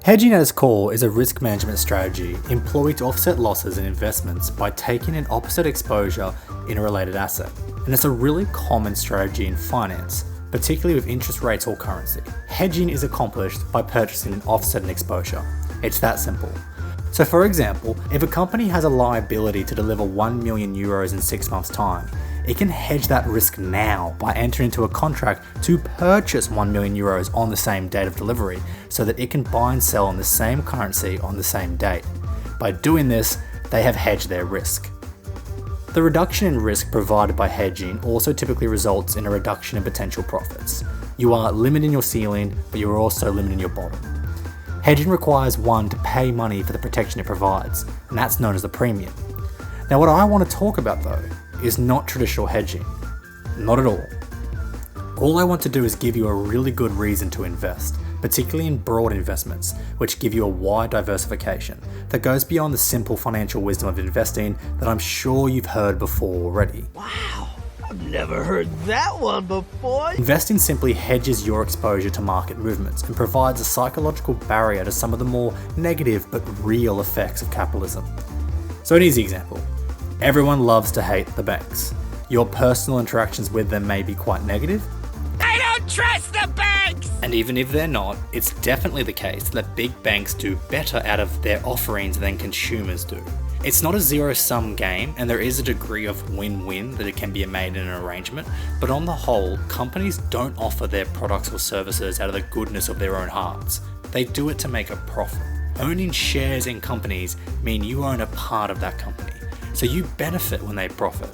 Hedging at its core is a risk management strategy employed to offset losses in investments by taking an opposite exposure in a related asset. And it's a really common strategy in finance, particularly with interest rates or currency. Hedging is accomplished by purchasing an offsetting exposure. It's that simple. So for example, if a company has a liability to deliver 1 million euros in 6 months' time, it can hedge that risk now by entering into a contract to purchase 1 million euros on the same date of delivery so that it can buy and sell in the same currency on the same date. By doing this, they have hedged their risk. The reduction in risk provided by hedging also typically results in a reduction in potential profits. You are limiting your ceiling, but you're also limiting your bottom. Hedging requires one to pay money for the protection it provides, and that's known as the premium. Now what I want to talk about though is not traditional hedging. Not at all. All I want to do is give you a really good reason to invest, particularly in broad investments, which give you a wide diversification that goes beyond the simple financial wisdom of investing that I'm sure you've heard before already. Wow, I've never heard that one before. Investing simply hedges your exposure to market movements and provides a psychological barrier to some of the more negative but real effects of capitalism. So an easy example. Everyone loves to hate the banks. Your personal interactions with them may be quite negative. I don't trust the banks! And even if they're not, it's definitely the case that big banks do better out of their offerings than consumers do. It's not a zero-sum game, and there is a degree of win-win that it can be made in an arrangement, but on the whole, companies don't offer their products or services out of the goodness of their own hearts. They do it to make a profit. Owning shares in companies mean you own a part of that company, so you benefit when they profit,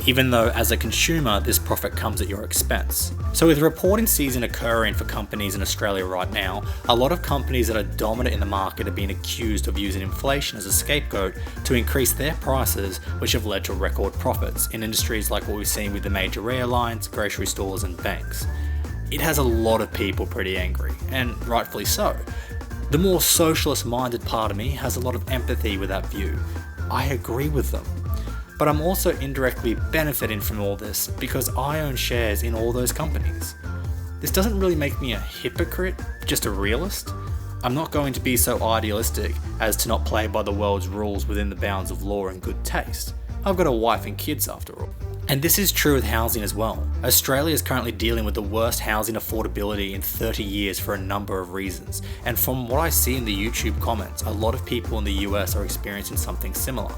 even though as a consumer this profit comes at your expense. So with reporting season occurring for companies in Australia right now, a lot of companies that are dominant in the market are being accused of using inflation as a scapegoat to increase their prices, which have led to record profits in industries like what we've seen with the major airlines, grocery stores and banks. It has a lot of people pretty angry, and rightfully so. The more socialist-minded part of me has a lot of empathy with that view. I agree with them. But I'm also indirectly benefiting from all this because I own shares in all those companies. This doesn't really make me a hypocrite, just a realist. I'm not going to be so idealistic as to not play by the world's rules within the bounds of law and good taste. I've got a wife and kids after all. And this is true with housing as well. Australia is currently dealing with the worst housing affordability in 30 years for a number of reasons. And from what I see in the YouTube comments, a lot of people in the US are experiencing something similar.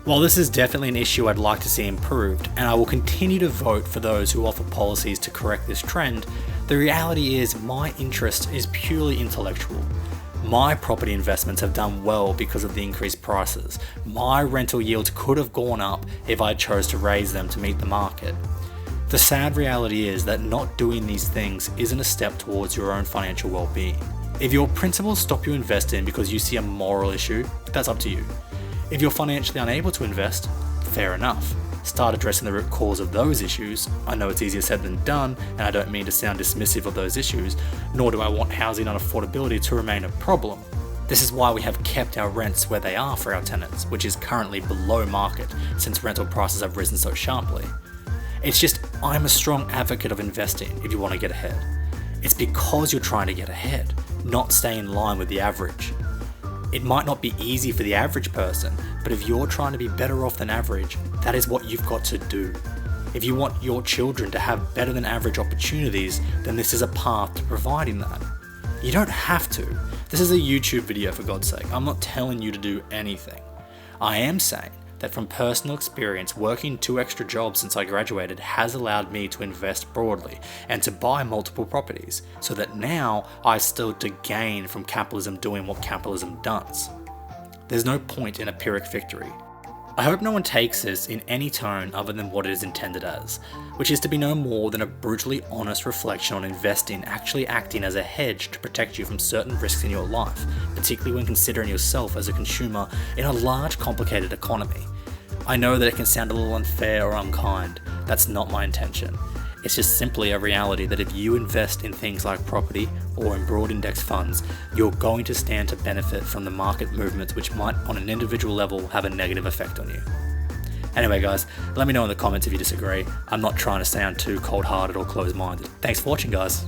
While this is definitely an issue I'd like to see improved, and I will continue to vote for those who offer policies to correct this trend, the reality is my interest is purely intellectual. My property investments have done well because of the increased prices. My rental yields could have gone up if I chose to raise them to meet the market. The sad reality is that not doing these things isn't a step towards your own financial well-being. If your principles stop you investing because you see a moral issue, that's up to you. If you're financially unable to invest, fair enough. Start addressing the root cause of those issues. I know it's easier said than done, and I don't mean to sound dismissive of those issues, nor do I want housing unaffordability to remain a problem. This is why we have kept our rents where they are for our tenants, which is currently below market since rental prices have risen so sharply. It's just, I'm a strong advocate of investing if you want to get ahead. It's because you're trying to get ahead, not stay in line with the average. It might not be easy for the average person, but if you're trying to be better off than average, that is what you've got to do. If you want your children to have better than average opportunities, then this is a path to providing that. You don't have to. This is a YouTube video for God's sake. I'm not telling you to do anything. I am saying that from personal experience, working 2 extra jobs since I graduated has allowed me to invest broadly and to buy multiple properties, so that now I still to gain from capitalism doing what capitalism does. There's no point in a Pyrrhic victory. I hope no one takes this in any tone other than what it is intended as, which is to be no more than a brutally honest reflection on investing actually acting as a hedge to protect you from certain risks in your life, particularly when considering yourself as a consumer in a large, complicated economy. I know that it can sound a little unfair or unkind. That's not my intention. It's just simply a reality that if you invest in things like property or in broad index funds, you're going to stand to benefit from the market movements which might on an individual level have a negative effect on you. Anyway guys, let me know in the comments if you disagree. I'm not trying to sound too cold-hearted or closed-minded. Thanks for watching guys.